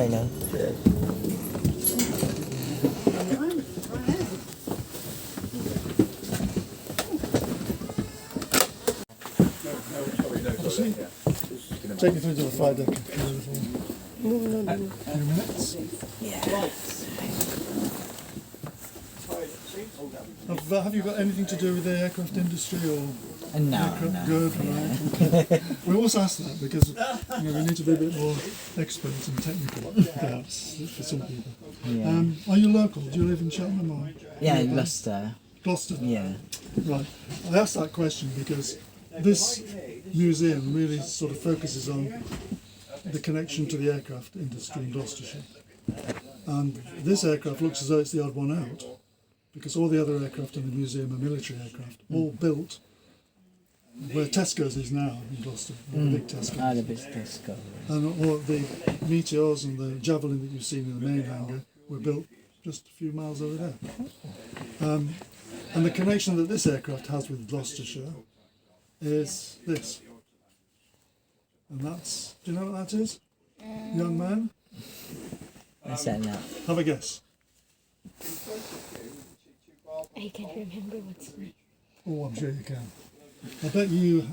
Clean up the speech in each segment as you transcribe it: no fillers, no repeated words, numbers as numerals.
afternoon. Take me through to the flight deck. Few minutes. Have you got anything to do with the aircraft industry or No, aircraft? no. Good, right? Okay. We always ask that because we need to be a bit more expert and technical, perhaps, for some people. Yeah. Are you local? Do you live in Cheltenham or? Yeah, in Gloucester. Gloucester? Yeah. Right. I asked that question because this museum really sort of focuses on the connection to the aircraft industry in Gloucestershire. And this aircraft looks as though it's the odd one out, because all the other aircraft in the museum are military aircraft, all built where Tesco's is now in Gloucester, the big Tesco. Ah, the big Tesco. And all the Meteors and the Javelin that you've seen in the main hangar were built just a few miles over there. And the connection that this aircraft has with Gloucestershire is this. And that's, do you know what that is? Young man? What's that now? Have a guess. I can't remember what's it. Oh, I'm sure you can. I bet you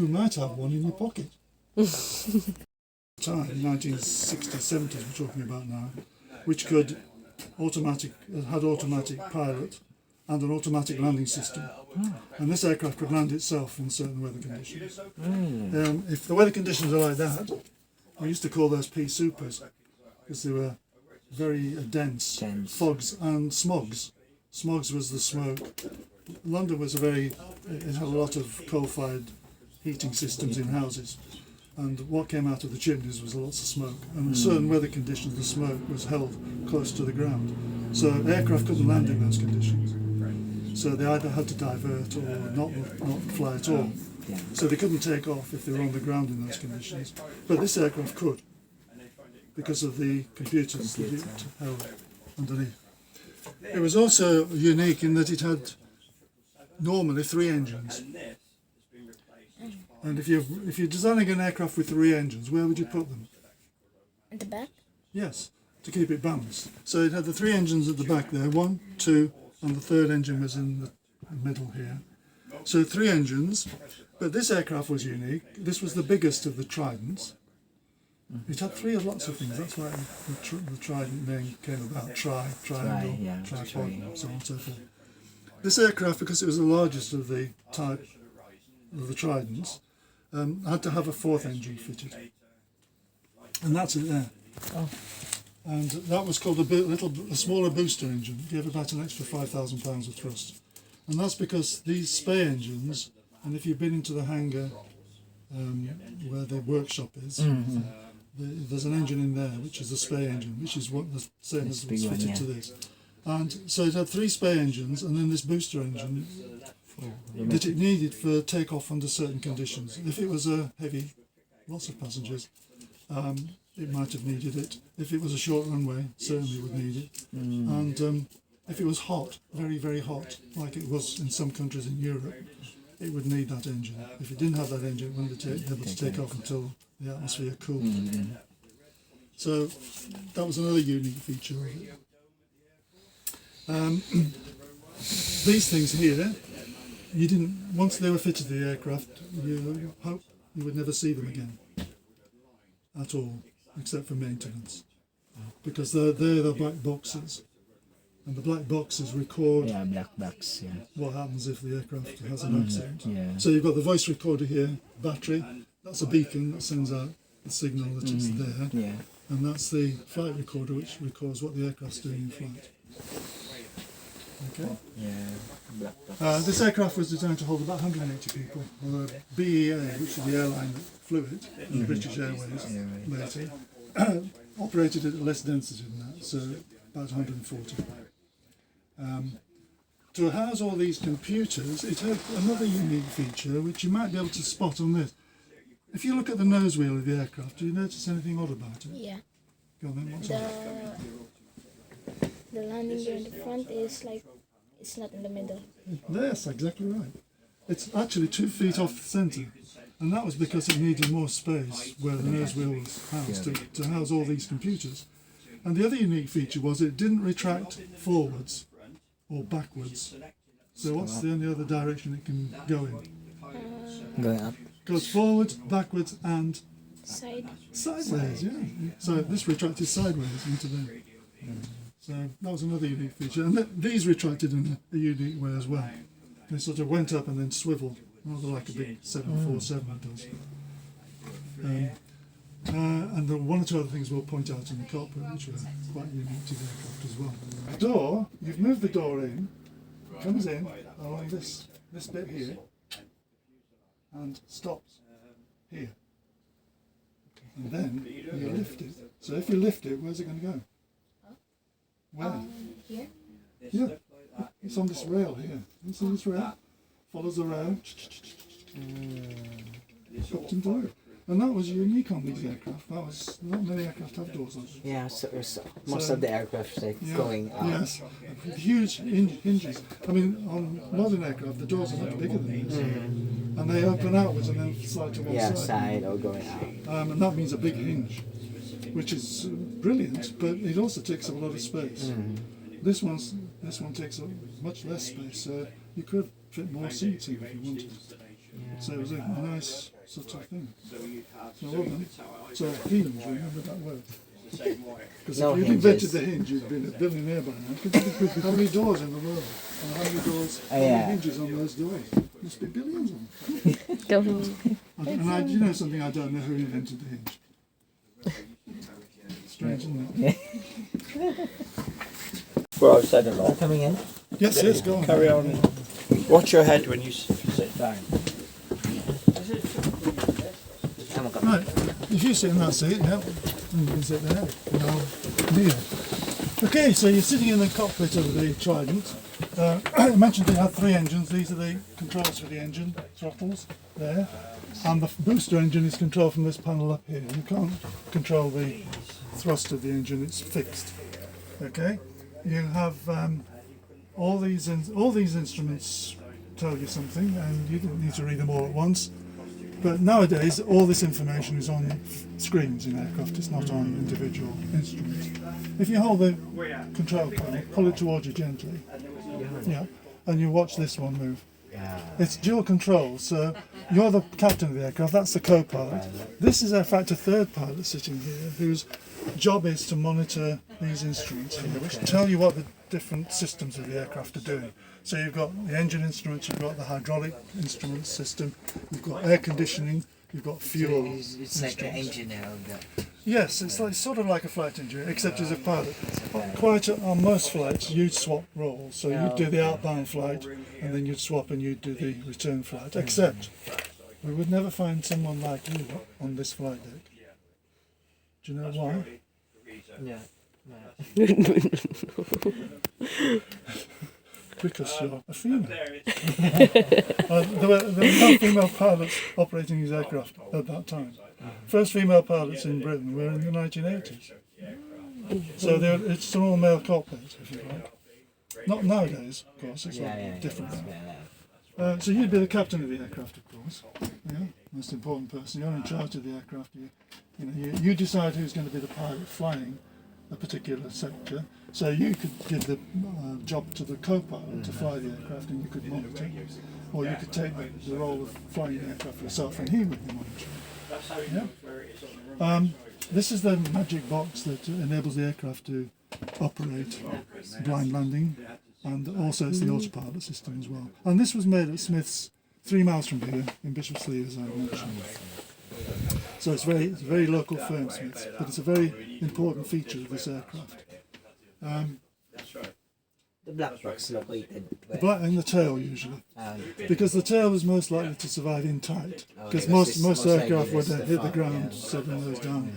might have one in your pocket. Time, 1960s, 70s we're talking about now, which had automatic pilot and an automatic landing system. And this aircraft could land itself in certain weather conditions. If the weather conditions are like that, we used to call those pea supers because they were very dense fogs and smogs. Smogs was the smoke. London was it had a lot of coal-fired heating systems in houses, and what came out of the chimneys was lots of smoke. And in certain weather conditions, the smoke was held close to the ground, so aircraft couldn't land in those conditions. So they either had to divert or not fly at all. So they couldn't take off if they were on the ground in those conditions. But this aircraft could, because of the computers that it held underneath. It was also unique in that it had normally 3 engines. And if you're designing an aircraft with 3 engines, where would you put them? At the back? Yes, to keep it balanced. So it had the 3 engines at the back there, 1, 2, and the 3rd engine was in the middle here. So 3 engines, but this aircraft was unique. This was the biggest of the Tridents. It had 3 of lots of things. That's why the Trident name came about. Triangle, tripod, so on and so forth. This aircraft, because it was the largest of the type of the Tridents, had to have a 4th engine fitted. And that's it there. And that was called a smaller booster engine. It gave about an extra 5,000 pounds of thrust. And that's because these spay engines, and if you've been into the hangar where the workshop is, there's an engine in there which is the spay engine, which is what the same as what's fitted to this. And so it had 3 spay engines and then this booster engine that it needed for takeoff under certain conditions. If it was a heavy, lots of passengers, it might have needed it. If it was a short runway, certainly would need it. And if it was hot, very, very hot, like it was in some countries in Europe, it would need that engine. If it didn't have that engine, it wouldn't be able to take off until the atmosphere cooled. So that was another unique feature of it. These things here, once they were fitted to the aircraft, you hope you would never see them again at all, except for maintenance, because they're the black boxes, and the black boxes record what happens if the aircraft has an accident. So you've got the voice recorder here, battery, that's a beacon that sends out the signal that it's there, and that's the flight recorder which records what the aircraft's doing in flight. Okay. This aircraft was designed to hold about 180 people. Although BEA, which is the airline that flew it, British Airways, later, operated at less density than that, so about 140. To house all these computers, it had another unique feature which you might be able to spot on this. If you look at the nose wheel of the aircraft, do you notice anything odd about it? Yeah. Go on then, what's that? The landing gear in the front is like, it's not in the middle. Yes, exactly right. it's actually 2 feet off the centre. And that was because it needed more space where the nose wheel was housed to house all these computers. And the other unique feature was it didn't retract forwards or backwards. So what's the only other direction it can go in? Going up. Goes forwards, backwards and Side. sideways, yeah. So this retracted sideways into there. So that was another unique feature. And these retracted in a unique way as well. They sort of went up and then swiveled, rather like a big 747 does. And there were one or two other things we'll point out in the cockpit which are quite unique to the aircraft as well. The door, you've moved the door in, comes in along this bit here and stops here. And then you lift it. So if you lift it, where's it going to go? Where? Here? Yeah, it's on this rail here. You see this rail? Follows the rail. Up into it. And that was unique on these aircraft. That was not many aircraft have doors on them. Yeah, so most of the aircraft like going out. Yes, huge hinges. I mean, on modern aircraft, the doors are much bigger than this, and they open outwards and then slide to one Yeah, side. side or going out. And that means a big hinge, which is brilliant, but it also takes up a lot of space. This one takes up much less space, so you could fit more seats in if you wanted. So it was a nice sort of thing. So well done. So hinge, remember that word. Because No if you'd hinges. invented the hinge, you'd been a billionaire by now. How many doors in the world? And how many doors, how many yeah. hinges on those doors? Must be billions of them. Go. And you know something, I don't know who invented the hinge. Strange, isn't it? We're outside the law. Coming in? Yes, go on. Carry on. Watch your head when you sit down. Right, if you sit in that seat, yeah, then you can sit there. Kneel. Okay, so you're sitting in the cockpit of the Trident. I mentioned it had 3 engines. These are the controls for the engine, throttles there. And the booster engine is controlled from this panel up here. You can't control the thrust of the engine, it's fixed. Okay, you have all these instruments tell you something, and you don't need to read them all at once. But nowadays, all this information is on screens in aircraft. It's not on individual instruments. If you hold the control panel, pull it towards you gently, yeah, and you watch this one move. It's dual control, so you're the captain of the aircraft, that's the co-pilot. This is in fact a third pilot sitting here whose job is to monitor these instruments here, which tell you what the different systems of the aircraft are doing. So you've got the engine instruments, you've got the hydraulic instruments system, you've got air conditioning, you've got fuel. It's like an engineer of the. Yes, it's like sort of like a flight engineer, except as a pilot. On most flights, you'd swap roles. So you'd do the outbound flight, and then you'd swap and you'd do the return flight. Except we would never find someone like you on this flight deck. Do you know why? Yeah. Because you're a female. There were no female pilots operating these aircraft at that time. First female pilots in Britain were in the 1980s. So it's an all-male cockpit, if you like. Not nowadays, of course, it's different now. So you'd be the captain of the aircraft, of course. Yeah, most important person. You're in charge of the aircraft. You decide who's going to be the pilot flying a particular sector. So you could give the job to the co-pilot to fly the aircraft, and you could monitor, or you could take the role of flying the aircraft yourself, and he would be monitoring. Yeah. This is the magic box that enables the aircraft to operate blind landing, and also it's the autopilot system as well. And this was made at Smith's 3 miles from here in Bishopsleigh, as I mentioned. So it's a very local firm, Smith's, but it's a very important feature of this aircraft. The black box located. The black in the tail usually, because the tail is most likely to survive intact. Because most aircraft would hit the ground 7 years down,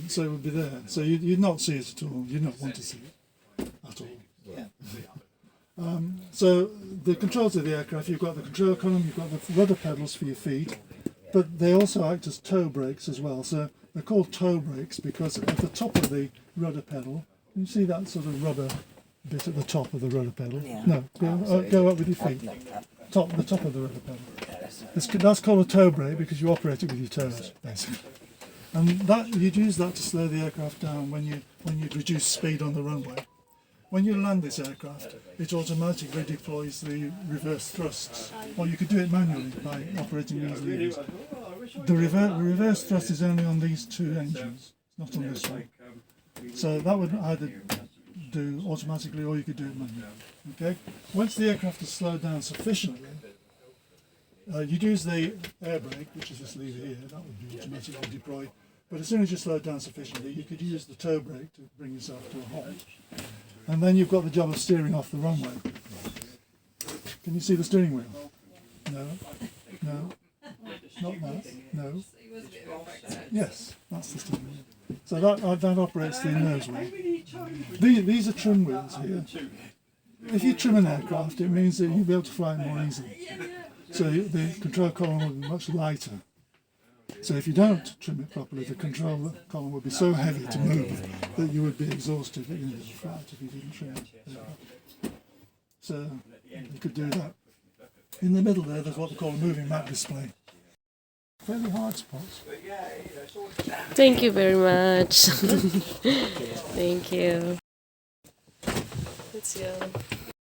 so it would be there. So you'd not see it at all. You'd not want to see it at all. Yeah. So the controls of the aircraft, you've got the control column, you've got the rudder pedals for your feet, but they also act as toe brakes as well. So they're called toe brakes because at the top of the rudder pedal, you see that sort of rubber bit at the top of the rudder pedal? Yeah. No, go up with your feet. the top of the rudder pedal. That's called a toe brake because you operate it with your toes, basically. And that you'd use that to slow the aircraft down when you'd reduce speed on the runway. When you land this aircraft, it automatically deploys the reverse thrusts, or you could do it manually by operating these levers. The reverse thrust is only on these two engines, not on this one. So that would either do automatically or you could do it manually. Okay. Once the aircraft is slowed down sufficiently, you'd use the air brake, which is this lever here. That would be automatically deployed. But as soon as you slow down sufficiently, you could use the toe brake to bring yourself to a halt. And then you've got the job of steering off the runway. Can you see the steering wheel? No. No. Not that. No. Yes, that's the steering wheel. So that operates the nose wheel. These are trim wheels here. If you trim an aircraft, it means that you'll be able to fly it more easily. So the control column will be much lighter. So if you don't trim it properly, the control column would be so heavy to move that you would be exhausted at the end of the flight if you didn't trim it. So you could do that. In the middle there's what they call a moving map display. Fairly hard spots. Thank you very much. Thank you. Let's go.